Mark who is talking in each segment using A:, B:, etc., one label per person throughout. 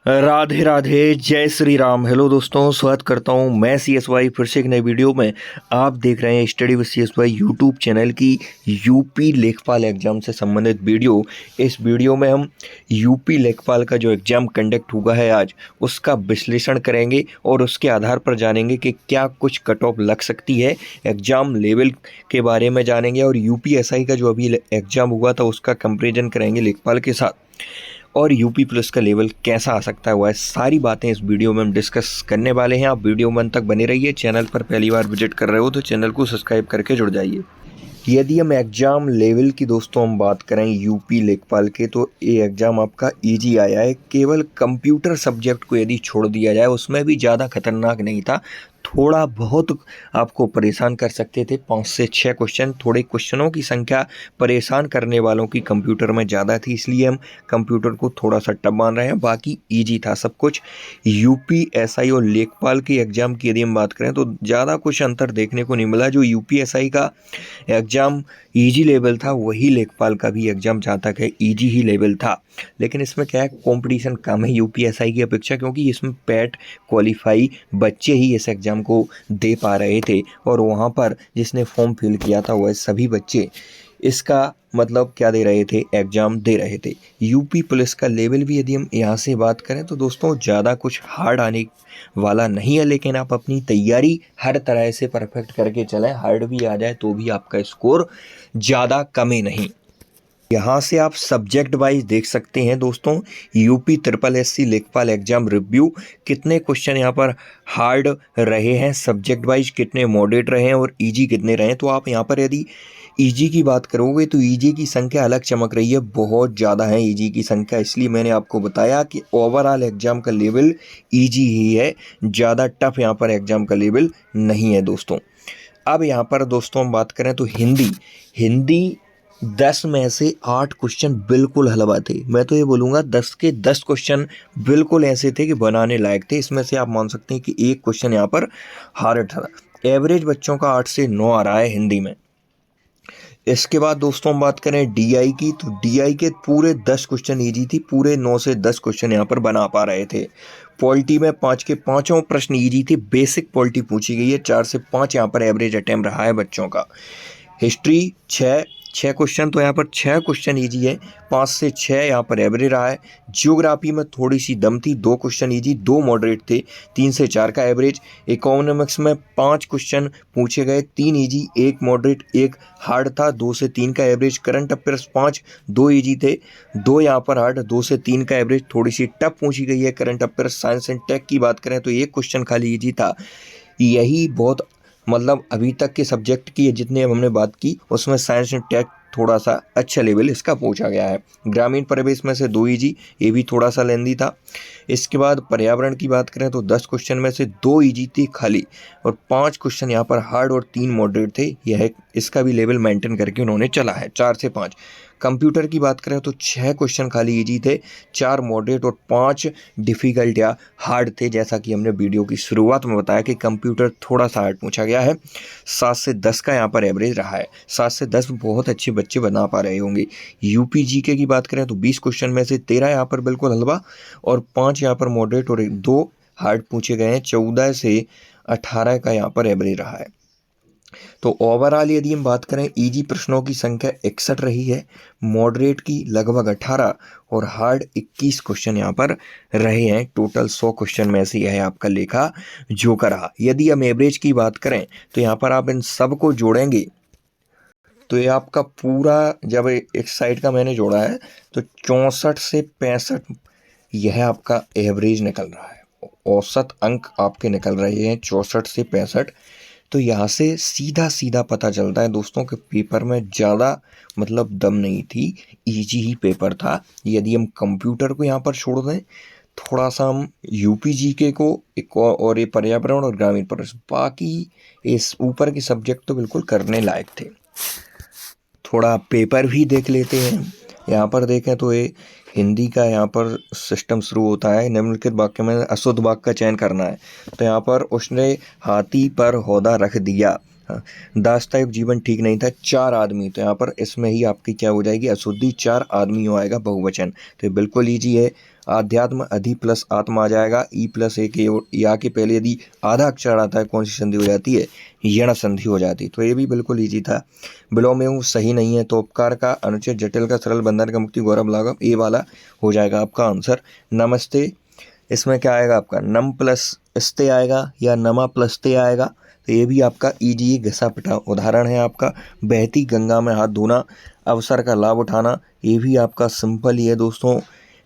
A: राधे राधे, जय श्री राम। हेलो दोस्तों, स्वागत करता हूं मैं CSY फिर से एक नई वीडियो में। आप देख रहे हैं study with CSY YouTube channel की यूपी लेखपाल एग्जाम से संबंधित वीडियो। इस वीडियो में हम यूपी लेखपाल का जो एग्ज़ाम कंडक्ट हुआ है आज, उसका विश्लेषण करेंगे और उसके आधार पर जानेंगे कि क्या कुछ कट ऑफ लग सकती है। एग्ज़ाम लेवल के बारे में जानेंगे और UPSI का जो अभी एग्ज़ाम हुआ था उसका कंपेरिजन करेंगे लेखपाल के साथ, और यूपी पुलिस का लेवल कैसा आ सकता है वह सारी बातें इस वीडियो में हम डिस्कस करने वाले हैं। आप वीडियो में अंत तक बने रहिए। चैनल पर पहली बार विजिट कर रहे हो तो चैनल को सब्सक्राइब करके जुड़ जाइए। यदि हम एग्ज़ाम लेवल की दोस्तों हम बात करें यूपी लेखपाल के, तो ये एग्ज़ाम आपका इजी आया है। केवल कंप्यूटर सब्जेक्ट को यदि छोड़ दिया जाए, उसमें भी ज़्यादा खतरनाक नहीं था। थोड़ा बहुत आपको परेशान कर सकते थे 5 से 6 क्वेश्चन। थोड़े क्वेश्चनों की संख्या परेशान करने वालों की कंप्यूटर में ज़्यादा थी, इसलिए हम कंप्यूटर को थोड़ा सा टफ मान रहे हैं। बाकी ईजी था सब कुछ। UPSI और लेखपाल की एग्ज़ाम की यदि हम बात करें तो ज़्यादा कुछ अंतर देखने को नहीं मिला। जो UPSI का एग्ज़ाम इजी लेवल था, वही लेखपाल का भी एग्ज़ाम जहाँ तक है इजी ही लेवल था। लेकिन इसमें क्या है, कंपटीशन कम है UPSI की अपेक्षा, क्योंकि इसमें पैट क्वालिफाई बच्चे ही इस एग्ज़ाम को दे पा रहे थे, और वहाँ पर जिसने फॉर्म फिल किया था वह सभी बच्चे इसका मतलब क्या दे रहे थे, एग्ज़ाम दे रहे थे। यूपी पुलिस का लेवल भी यदि हम यहाँ से बात करें तो दोस्तों ज़्यादा कुछ हार्ड आने वाला नहीं है, लेकिन आप अपनी तैयारी हर तरह से परफेक्ट करके चलें। हार्ड भी आ जाए तो भी आपका स्कोर ज़्यादा कम ही नहीं। यहाँ से आप सब्जेक्ट वाइज देख सकते हैं दोस्तों, यूपी SSS लेखपाल एग्जाम रिव्यू, कितने क्वेश्चन यहाँ पर हार्ड रहे हैं, सब्जेक्ट वाइज कितने मॉडरेट रहे हैं और इजी कितने रहे हैं। तो आप यहाँ पर यदि ईजी की बात करोगे तो ईजी की संख्या अलग चमक रही है, बहुत ज़्यादा है ईजी की संख्या। इसलिए मैंने आपको बताया कि ओवरऑल एग्ज़ाम का लेवल ईजी ही है, ज़्यादा टफ यहाँ पर एग्ज़ाम का लेवल नहीं है दोस्तों। अब यहाँ पर दोस्तों हम बात करें तो हिंदी 10 में से 8 क्वेश्चन बिल्कुल हलवा थे। मैं तो ये बोलूँगा 10 के 10 क्वेश्चन बिल्कुल ऐसे थे कि बनाने लायक थे। इसमें से आप मान सकते हैं कि एक क्वेश्चन यहाँ पर हार्ड था। एवरेज बच्चों का 8 से 9 आ रहा है हिंदी में। इसके बाद दोस्तों हम बात करें DI की, तो DI के पूरे 10 क्वेश्चन ईजी थी, पूरे 9 से 10 क्वेश्चन यहाँ पर बना पा रहे थे। पॉलिटी में 5 के पाँचों प्रश्न ईजी थे, बेसिक पॉलिटी पूछी गई है। 4 से 5 यहाँ पर एवरेज अटेम्प्ट रहा है बच्चों का। हिस्ट्री 6 क्वेश्चन, तो यहाँ पर 6 क्वेश्चन ईजी है, 5 से 6 यहाँ पर एवरेज रहा है। ज्योग्राफी में थोड़ी सी दम थी, 2 क्वेश्चन ईजी, 2 मॉडरेट थे, 3 से 4 का एवरेज। इकोनॉमिक्स में 5 क्वेश्चन पूछे गए, 3 ईजी, 1 मॉडरेट, 1 हार्ड था, 2 से 3 का एवरेज। करंट अफेयर्स 5, 2 ईजी थे, 2 यहाँ पर हार्ड, 2 से 3 का एवरेज। थोड़ी सी टफ पूछी गई है current affairs. Science and tech की बात करें तो 1 क्वेश्चन खाली ईजी था। यही बहुत मतलब अभी तक के सब्जेक्ट की जितने हमने बात की उसमें साइंस एंड टेक थोड़ा सा अच्छा लेवल इसका पूछा गया है। ग्रामीण परिवेश में से 2 ईजी, ये भी थोड़ा सा लेंदी था। इसके बाद पर्यावरण की बात करें तो 10 क्वेश्चन में से 2 ईजी थी खाली, और 5 क्वेश्चन यहाँ पर हार्ड और 3 मॉडरेट थे। यह इसका भी लेवल मेंटेन करके उन्होंने चला है, 4 से 5। कंप्यूटर की बात करें तो 6 क्वेश्चन खाली ईजी थे, 4 मॉडरेट और 5 डिफ़िकल्ट या हार्ड थे। जैसा कि हमने वीडियो की शुरुआत में बताया कि कंप्यूटर थोड़ा सा हार्ड पूछा गया है। 7 से 10 का यहाँ पर एवरेज रहा है। 7 से 10 बहुत अच्छे बच्चे बना पा रहे होंगे। यूपी जीके की बात करें तो 20 क्वेश्चन में से 13 यहाँ पर बिल्कुल हलवा और 5 यहाँ पर मॉडरेट और 2 हार्ड पूछे गए हैं। 14 से 18 का यहाँ पर एवरेज रहा है। तो ओवरऑल यदि हम बात करें, इजी प्रश्नों की संख्या 61 रही है, मॉडरेट की लगभग 18 और हार्ड 21 क्वेश्चन यहाँ पर रहे हैं। टोटल 100 क्वेश्चन में से यह आपका लेखा जोकर रहा। यदि हम एवरेज की बात करें तो यहाँ पर आप इन सब को जोड़ेंगे तो ये आपका पूरा, जब एक साइड का मैंने जोड़ा है तो 64 से 65 यह आपका एवरेज निकल रहा है। औसत अंक आपके निकल रहे हैं 64 से 65। तो यहाँ से सीधा सीधा पता चलता है दोस्तों कि पेपर में ज़्यादा मतलब दम नहीं थी, इजी ही पेपर था। यदि हम कंप्यूटर को यहाँ पर छोड़ दें, थोड़ा सा हम यूपी जीके को एक और ये पर्यावरण और ग्रामीण परिवेश, बाकी इस ऊपर के सब्जेक्ट तो बिल्कुल करने लायक थे। थोड़ा पेपर भी देख लेते हैं। यहाँ पर देखें तो ये हिंदी का यहाँ पर सिस्टम शुरू होता है। निम्नलिखित वाक्य में अशुद्ध वाक्य का चयन करना है। तो यहाँ पर उसने हाथी पर हौदा रख दिया, दास्तान जीवन ठीक नहीं था, 4 आदमी। तो यहाँ पर इसमें ही आपकी क्या हो जाएगी अशुद्धि, 4 आदमी हो आएगा बहुवचन। तो ये बिल्कुल ईजी है। आध्यात्म अधि प्लस आत्मा आ जाएगा, ई प्लस एक या के पहले यदि आधा अक्षर आता है कौन सी संधि हो जाती है, यण संधि हो जाती है। तो ये भी बिल्कुल ईजी था। विलोम सही नहीं है, तो उपकार का, अनुचित, जटिल का, सरल, बंधन का, मुक्ति, गौरव, लाघव, ए वाला हो जाएगा आपका आंसर। नमस्ते, इसमें क्या आएगा आपका, नम प्लस स्ते आएगा या नमा प्लस ते आएगा। तो ये भी आपका ईजी घिसा पिटा उदाहरण है आपका। बहती गंगा में हाथ धोना, अवसर का लाभ उठाना, ये भी आपका सिंपल ही है दोस्तों।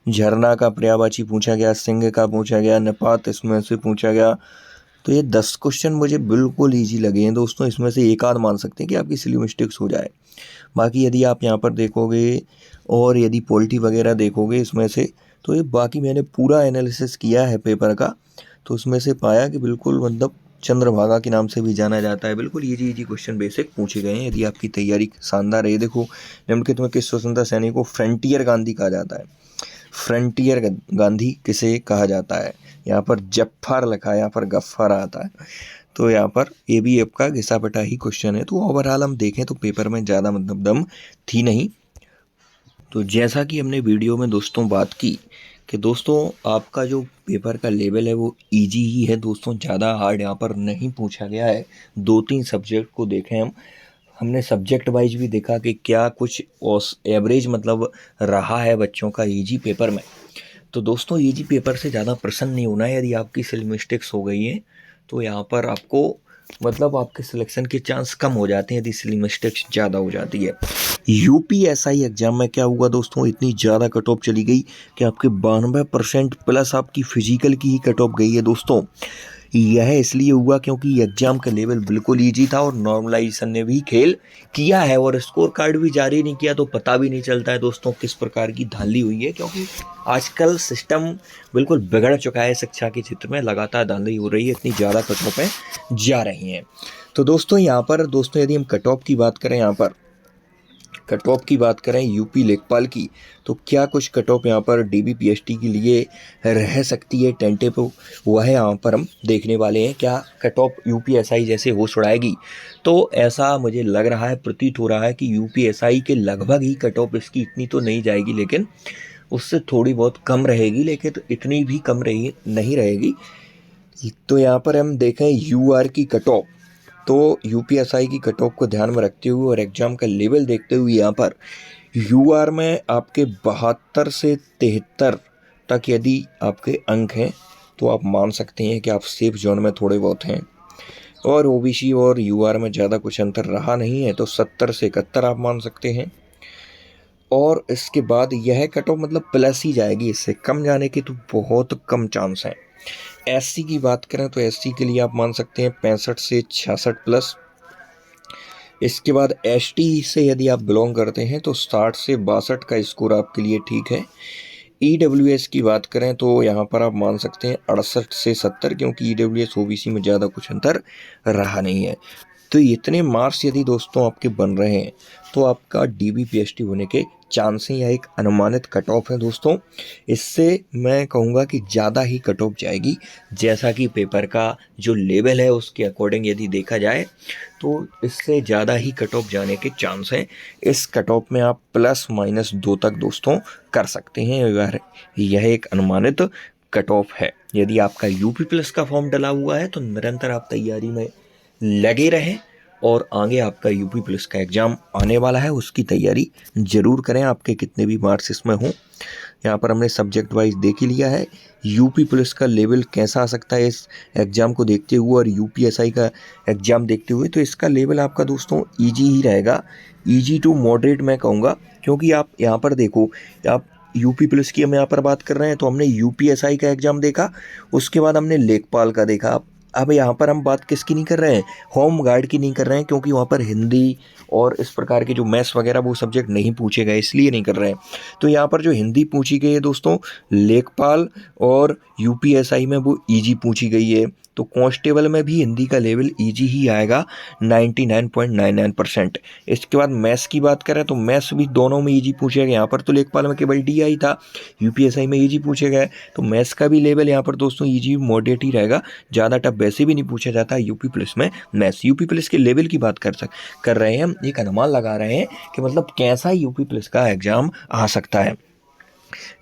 A: झरना का पर्यायवाची पूछा गया, सिंह का पूछा गया, निपात इसमें से पूछा गया। तो ये 10 क्वेश्चन मुझे बिल्कुल ईजी लगे हैं दोस्तों। इसमें से एक आध मान सकते हैं कि आपकी सिली मिस्टेक्स हो जाए। बाकी यदि आप यहाँ पर देखोगे और यदि पॉलिटी वगैरह देखोगे इसमें से, तो ये बाकी मैंने पूरा एनालिसिस किया है पेपर का, तो उसमें से पाया कि बिल्कुल मतलब चंद्रभागा के नाम से भी जाना जाता है। बिल्कुल ईजी क्वेश्चन बेसिक पूछे गए हैं। यदि आपकी तैयारी शानदार है, देखो निम्नलिखित में किस स्वतंत्रता सैनिक को फ्रंटियर गांधी कहा जाता है। फ्रंटियर गांधी किसे कहा जाता है, यहाँ पर जफ्फर लिखा है, यहाँ पर गफ्फर आता है। तो यहाँ पर ये भी आपका घिसा पिटा ही क्वेश्चन है। तो ओवरऑल हम देखें तो पेपर में ज़्यादा मतलब दम थी नहीं। तो जैसा कि हमने वीडियो में दोस्तों बात की कि दोस्तों आपका जो पेपर का लेवल है वो इजी ही है दोस्तों, ज़्यादा हार्ड यहाँ पर नहीं पूछा गया है। 2-3 सब्जेक्ट को देखें हमने सब्जेक्ट वाइज भी देखा कि क्या कुछ एवरेज मतलब रहा है बच्चों का इजी पेपर में। तो दोस्तों इजी पेपर से ज़्यादा प्रसन्न नहीं होना है। यदि आपकी सिली मिस्टेक्स हो गई हैं तो यहाँ पर आपको मतलब आपके सिलेक्शन के चांस कम हो जाते हैं यदि सिली मिस्टेक्स ज़्यादा हो जाती है। यूपीएसआई एग्जाम में क्या हुआ दोस्तों, इतनी ज़्यादा कट ऑफ चली गई कि आपके 92% प्लस आपकी फिजिकल की ही कट ऑफ गई है दोस्तों। यह इसलिए हुआ क्योंकि एग्जाम का लेवल बिल्कुल ईजी था और नॉर्मलाइजेशन ने भी खेल किया है और स्कोर कार्ड भी जारी नहीं किया, तो पता भी नहीं चलता है दोस्तों किस प्रकार की धांधली हुई है, क्योंकि आजकल सिस्टम बिल्कुल बिगड़ चुका है। शिक्षा के क्षेत्र में लगातार धांधली हो रही है, इतनी ज़्यादा कट ऑफ जा रही हैं। तो दोस्तों यहाँ पर दोस्तों यदि हम कट ऑफ की बात करें, यहाँ पर कट ऑफ की बात करें यूपी लेखपाल की, तो क्या कुछ कट ऑफ यहाँ पर डीबीपीएसटी के लिए रह सकती है टेंटेटिव, वह यहाँ पर हम देखने वाले हैं। क्या कट ऑफ यूपीएसआई जैसे होश उड़ाएगी, तो ऐसा मुझे लग रहा है, प्रतीत हो रहा है कि यूपीएसआई के लगभग ही कट ऑफ इसकी इतनी तो नहीं जाएगी, लेकिन उससे थोड़ी बहुत कम रहेगी, लेकिन इतनी भी कम नहीं रहेगी। तो यहाँ पर हम देखें यूआर की कट ऑफ, तो यूपीएसआई की कट ऑफ को ध्यान में रखते हुए और एग्जाम का लेवल देखते हुए यहाँ पर यूआर में आपके 72 से 73 तक यदि आपके अंक हैं तो आप मान सकते हैं कि आप सेफ जोन में थोड़े बहुत हैं। और ओबीसी और यूआर में ज़्यादा कुछ अंतर रहा नहीं है, तो 70 से 71 आप मान सकते हैं। और इसके बाद यह कट ऑफ मतलब प्लस ही जाएगी, इससे कम जाने के तो बहुत कम चांस हैं। एससी की बात करें तो एससी के लिए आप मान सकते हैं 65 से 66 प्लस। इसके बाद एसटी से यदि आप बिलोंग करते हैं तो 60 से 62 का स्कोर आपके लिए ठीक है। ईडब्ल्यूएस की बात करें तो यहाँ पर आप मान सकते हैं 68 से 70, क्योंकि ईडब्ल्यूएस ओबीसी में ज़्यादा कुछ अंतर रहा नहीं है। तो इतने मार्क्स यदि दोस्तों आपके बन रहे हैं तो आपका डीबीपीएसटी होने के चांस हैं, या एक अनुमानित कट ऑफ है दोस्तों। इससे मैं कहूँगा कि ज़्यादा ही कट ऑफ जाएगी, जैसा कि पेपर का जो लेवल है उसके अकॉर्डिंग यदि देखा जाए तो इससे ज़्यादा ही कट ऑफ जाने के चांस हैं। इस कट ऑफ में आप ±2 तक दोस्तों कर सकते हैं, यह एक अनुमानित कट ऑफ है। यदि आपका यूपी प्लस का फॉर्म डला हुआ है तो निरंतर आप तैयारी में लगे रहें और आगे आपका यूपी प्लस का एग्ज़ाम आने वाला है, उसकी तैयारी ज़रूर करें, आपके कितने भी मार्क्स इसमें हों। यहाँ पर हमने सब्जेक्ट वाइज देख ही लिया है यूपी पुलिस का लेवल कैसा आ सकता है इस एग्ज़ाम को देखते हुए और यूपीएसआई का एग्ज़ाम देखते हुए। तो इसका लेवल आपका दोस्तों ईजी ही रहेगा, ईजी टू मॉडरेट मैं कहूँगा, क्योंकि आप यहाँ पर देखो, आप यूपी पुलिस की हम यहाँ पर बात कर रहे हैं तो हमने यूपीएसआई का एग्ज़ाम देखा, उसके बाद हमने लेखपाल का देखा। अब यहाँ पर हम बात किसकी नहीं कर रहे हैं, होम गार्ड की नहीं कर रहे हैं, क्योंकि वहाँ पर हिंदी और इस प्रकार के जो मैथ्स वगैरह वो सब्जेक्ट नहीं पूछे गए, इसलिए नहीं कर रहे हैं। तो यहाँ पर जो हिंदी पूछी गई है दोस्तों लेखपाल और यूपीएसआई में वो ईजी पूछी गई है। तो कांस्टेबल में भी हिंदी का लेवल ईजी ही आएगा 99.99%। इसके बाद मैथ्स की बात करें तो मैथ्स भी दोनों में ईजी पूछे गए। यहाँ पर तो लेखपाल में केवल डी आई था, यूपीएसआई में ईजी पूछे गए, तो मैथ्स का भी लेवल यहाँ पर दोस्तों ईजी मॉडरेट ही रहेगा, ज़्यादा टफ वैसे भी नहीं पूछा जाता यूपी पुलिस में मैथ्स। यूपी पुलिस के लेवल की बात कर रहे हैं हम, एक अनुमान लगा रहे हैं कि मतलब कैसा यूपी पुलिस का एग्ज़ाम आ सकता है।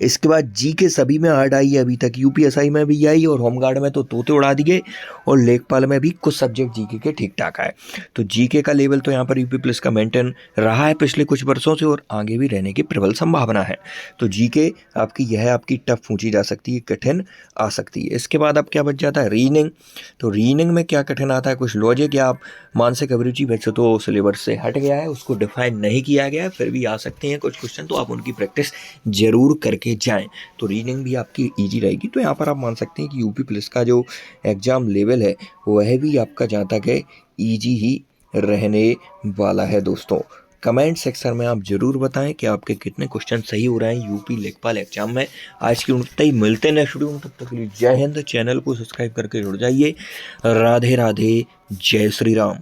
A: इसके बाद जी के सभी में हार्ड आई है अभी तक, यूपीएसआई में भी आई और होमगार्ड में तो तोते उड़ा दिए, और लेखपाल में भी कुछ सब्जेक्ट जीके के ठीक ठाक आए। तो जीके का लेवल तो यहाँ पर यूपी प्लस का मेंटेन रहा है पिछले कुछ वर्षों से, और आगे भी रहने की प्रबल संभावना है। तो जीके आपकी यह आपकी टफ पूछी जा सकती है, कठिन आ सकती है। इसके बाद अब क्या बच जाता है, रीजनिंग। तो रीजनिंग में क्या कठिन आता है, कुछ लॉजिक या आप मानसिक अभिरुचि, वैसे तो सिलेबस से हट गया है, उसको डिफाइन नहीं किया गया है, फिर भी आ सकते हैं कुछ क्वेश्चन, तो आप उनकी प्रैक्टिस जरूर करके जाएं। तो रीजनिंग भी आपकी इजी रहेगी। तो यहाँ पर आप मान सकते हैं कि यूपी पुलिस का जो एग्ज़ाम लेवल है वह भी आपका जहाँ तक है इजी ही रहने वाला है दोस्तों। कमेंट सेक्शन में आप जरूर बताएं कि आपके कितने क्वेश्चन सही हो रहे हैं यूपी लेखपाल एग्जाम में। आज की उनते ही मिलते हैं नेक्स्ट वीडियो में, तब तक के लिए जय हिंद। चैनल को सब्सक्राइब करके जुड़ जाइए। राधे राधे, जय श्री राम।